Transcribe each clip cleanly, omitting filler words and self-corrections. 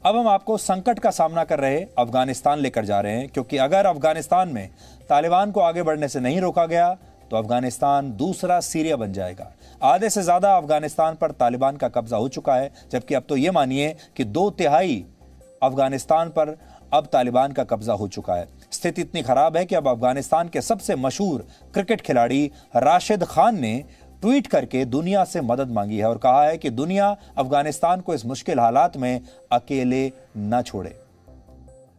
अब हम आपको संकट का सामना कर रहे अफगानिस्तान लेकर जा रहे हैं, क्योंकि अगर अफगानिस्तान में तालिबान को आगे बढ़ने से नहीं रोका गया तो अफगानिस्तान दूसरा सीरिया बन जाएगा। आधे से ज्यादा अफगानिस्तान पर तालिबान का कब्जा हो चुका है, जबकि अब तो ये मानिए कि 2/3 अफगानिस्तान पर अब तालिबान का कब्जा हो चुका है। स्थिति इतनी खराब है कि अब अफगानिस्तान के सबसे मशहूर क्रिकेट खिलाड़ी राशिद खान ने ट्वीट करके दुनिया से मदद मांगी है और कहा है कि दुनिया अफगानिस्तान को इस मुश्किल हालात में अकेले न छोड़े।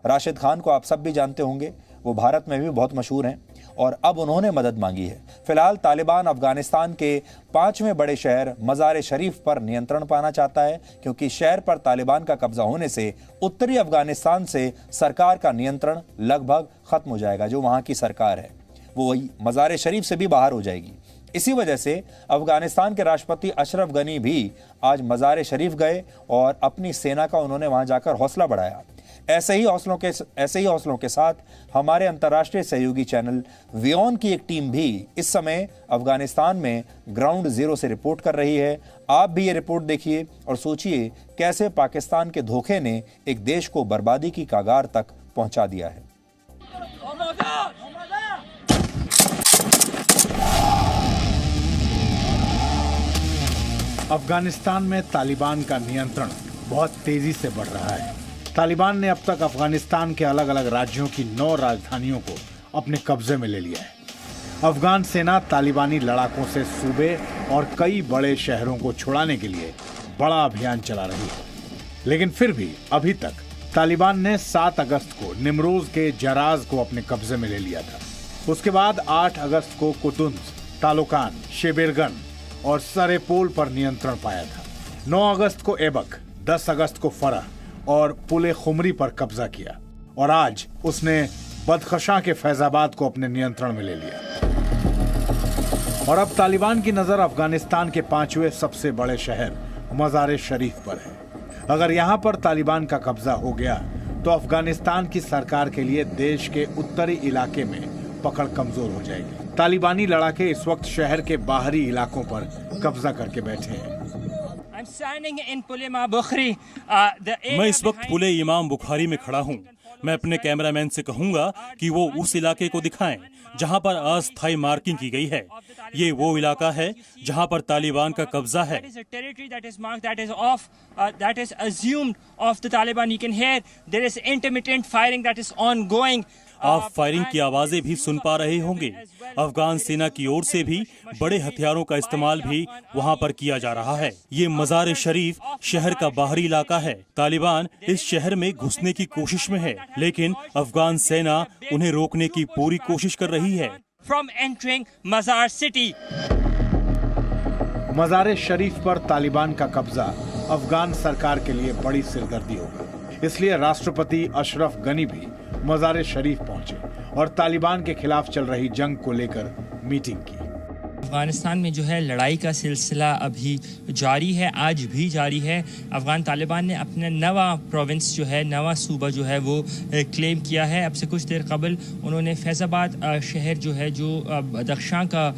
राशिद खान को आप सब भी जानते होंगे, वो भारत में भी बहुत मशहूर हैं और अब उन्होंने मदद मांगी है। फिलहाल तालिबान अफगानिस्तान के 5वें बड़े शहर मज़ार शरीफ पर नियंत्रण पाना चाहता है, क्योंकि शहर पर तालिबान का कब्जा होने से उत्तरी अफगानिस्तान से सरकार का नियंत्रण लगभग खत्म हो जाएगा। जो वहां की सरकार है वो वही मज़ार शरीफ से भी बाहर हो जाएगी। इसी वजह से अफगानिस्तान के राष्ट्रपति अशरफ गनी भी आज मज़ार शरीफ गए और अपनी सेना का उन्होंने वहां जाकर हौसला बढ़ाया। ऐसे ही हौसलों के साथ हमारे अंतर्राष्ट्रीय सहयोगी चैनल वियोन की एक टीम भी इस समय अफगानिस्तान में ग्राउंड जीरो से रिपोर्ट कर रही है। आप भी ये रिपोर्ट देखिए और सोचिए कैसे पाकिस्तान के धोखे ने एक देश को बर्बादी की कगार तक पहुंचा दिया है। अफगानिस्तान में तालिबान का नियंत्रण बहुत तेजी से बढ़ रहा है। तालिबान ने अब तक अफगानिस्तान के अलग अलग राज्यों की 9 राजधानियों को अपने कब्जे में ले लिया है। अफगान सेना तालिबानी लड़ाकों से सूबे और कई बड़े शहरों को छुड़ाने के लिए बड़ा अभियान चला रही है, लेकिन फिर भी अभी तक तालिबान ने 7 अगस्त को निमरोज के जराज को अपने कब्जे में ले लिया था। उसके बाद 8 अगस्त को कुतुंज, तालोकान, शेबेरगन और सरेपोल पर नियंत्रण पाया था। 9 अगस्त को एबक, 10 अगस्त को फरह और पुले खुमरी पर कब्जा किया और आज उसने बदखशां के फैजाबाद को अपने नियंत्रण में ले लिया। और अब तालिबान की नजर अफगानिस्तान के 5वें सबसे बड़े शहर मज़ार शरीफ पर है। अगर यहाँ पर तालिबान का कब्जा हो गया तो अफगानिस्तान की सरकार के लिए देश के उत्तरी इलाके में पकड़ कमजोर हो जाएगी। तालिबानी लड़ाके इस वक्त शहर के बाहरी इलाकों पर कब्जा करके बैठे हैं। मैं इस वक्त पुले इमाम बुखारी में खड़ा हूँ। मैं अपने कैमरामैन से कहूँगा कि वो उस इलाके को दिखाएं जहाँ पर अस्थायी मार्किंग की गई है। ये वो इलाका है जहाँ पर तालिबान का कब्जा है। आप फायरिंग की आवाजें भी सुन पा रहे होंगे। अफगान सेना की ओर से भी बड़े हथियारों का इस्तेमाल भी वहां पर किया जा रहा है। ये मज़ार शरीफ शहर का बाहरी इलाका है। तालिबान इस शहर में घुसने की कोशिश में है, लेकिन अफगान सेना उन्हें रोकने की पूरी कोशिश कर रही है। From entering Mazar City. मज़ार शरीफ पर तालिबान का कब्जा अफगान सरकार के लिए बड़ी सिरदर्दी होगा। इसलिए राष्ट्रपति अशरफ गनी भी मज़ार शरीफ पहुंचे और तालिबान के खिलाफ चल रही जंग को लेकर मीटिंग की। अफगानिस्तान में जो है लड़ाई का सिलसिला अभी जारी है, आज भी जारी है। अफगान तालिबान ने अपना नवा प्रोविंस जो है, नवा सूबा जो है वो क्लेम किया है। अब से कुछ देर कबल उन्होंने फैज़ाबाद शहर जो है, जो बदख्शां का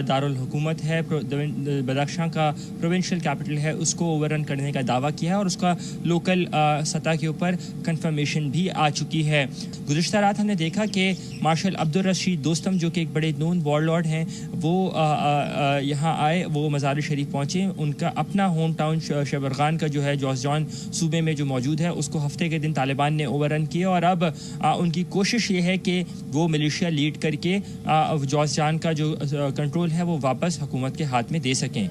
दारुल हुकूमत है, बदख्शां का प्रोविंशियल कैपिटल है, उसको ओवररन करने का दावा किया है और उसका लोकल सतह के ऊपर कंफर्मेशन भी आ चुकी है। गुज़िश्ता रात हमने देखा कि मार्शल अब्दुल रशीद दोस्तम, जो कि एक बड़े नोन वॉरलॉर्ड हैं, वो यहाँ आए, वो मज़ार शरीफ पहुँचे। उनका अपना होम टाउन शेबरगान का जो है, जौज़जान सूबे में जो मौजूद है, उसको हफ्ते के दिन तालिबान ने ओवररन किया और अब उनकी कोशिश ये है कि वो मिलिशिया लीड करके जौज़जान का जो कंट्रोल है वो वापस हुकूमत के हाथ में दे सकें।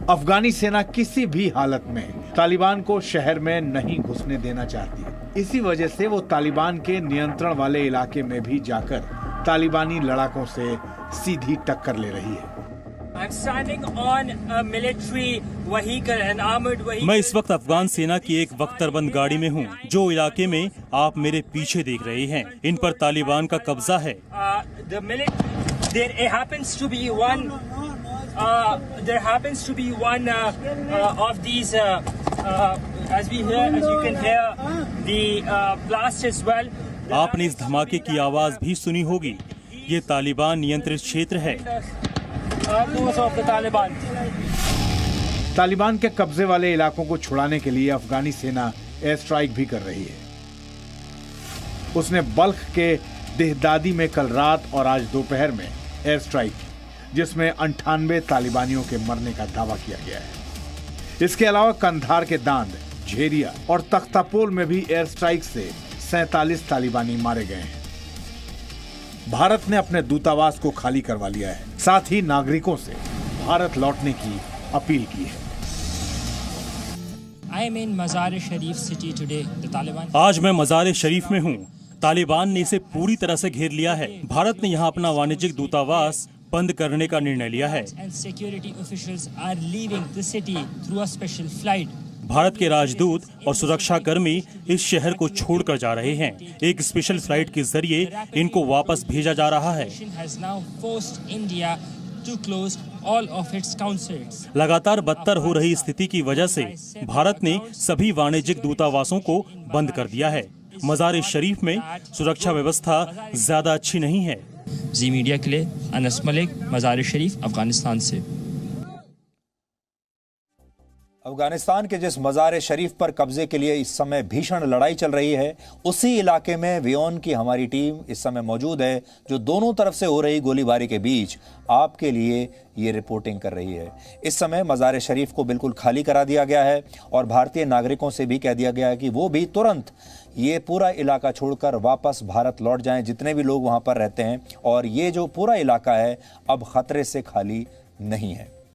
अफगानी सेना किसी भी हालत में तालिबान को शहर में नहीं घुसने देना चाहती है। इसी वजह से वो तालिबान के नियंत्रण वाले इलाके में भी जाकर तालिबानी लड़ाकों से सीधी टक्कर ले रही है। मैं इस वक्त अफगान सेना की एक बख्तरबंद गाड़ी में हूँ। जो इलाके में आप मेरे पीछे देख रहे हैं, इन पर तालिबान का कब्जा है। आपने इस धमाके की आवाज भी सुनी होगी। ये तालिबान नियंत्रित क्षेत्र है। तालिबान के कब्जे वाले इलाकों को छुड़ाने के लिए अफगानी सेना एयर स्ट्राइक भी कर रही है। उसने बल्ख के देहदादी में कल रात और आज दोपहर में एयर स्ट्राइक की, जिसमें 98 तालिबानियों के मरने का दावा किया गया है। इसके अलावा कंधार के दांद, झेरिया और तख्तापोल में भी एयर स्ट्राइक से 47 तालिबानी मारे गए हैं। भारत ने अपने दूतावास को खाली करवा लिया है, साथ ही नागरिकों से भारत लौटने की अपील की है। आज मैं मज़ार शरीफ में हूँ। तालिबान ने इसे पूरी तरह से घेर लिया है। भारत ने यहाँ अपना वाणिज्यिक दूतावास बंद करने का निर्णय लिया है। भारत के राजदूत और सुरक्षा कर्मी इस शहर को छोड़कर जा रहे हैं। एक स्पेशल फ्लाइट के जरिए इनको वापस भेजा जा रहा है। लगातार बदतर हो रही स्थिति की वजह से भारत ने सभी वाणिज्यिक दूतावासों को बंद कर दिया है। मज़ार शरीफ में सुरक्षा व्यवस्था ज्यादा अच्छी नहीं है। जी मीडिया के लिए अनस मलिक, मज़ार शरीफ, अफगानिस्तान से। अफगानिस्तान के जिस मज़ार शरीफ पर कब्जे के लिए इस समय भीषण लड़ाई चल रही है, उसी इलाके में वियोन की हमारी टीम इस समय मौजूद है, जो दोनों तरफ से हो रही गोलीबारी के बीच आपके लिए ये रिपोर्टिंग कर रही है। इस समय मज़ार शरीफ को बिल्कुल खाली करा दिया गया है और भारतीय नागरिकों से भी कह दिया गया है कि वो भी तुरंत ये पूरा इलाका छोड़कर वापस भारत लौट जाएं, जितने भी लोग वहाँ पर रहते हैं। और ये जो पूरा इलाका है अब खतरे से खाली नहीं है।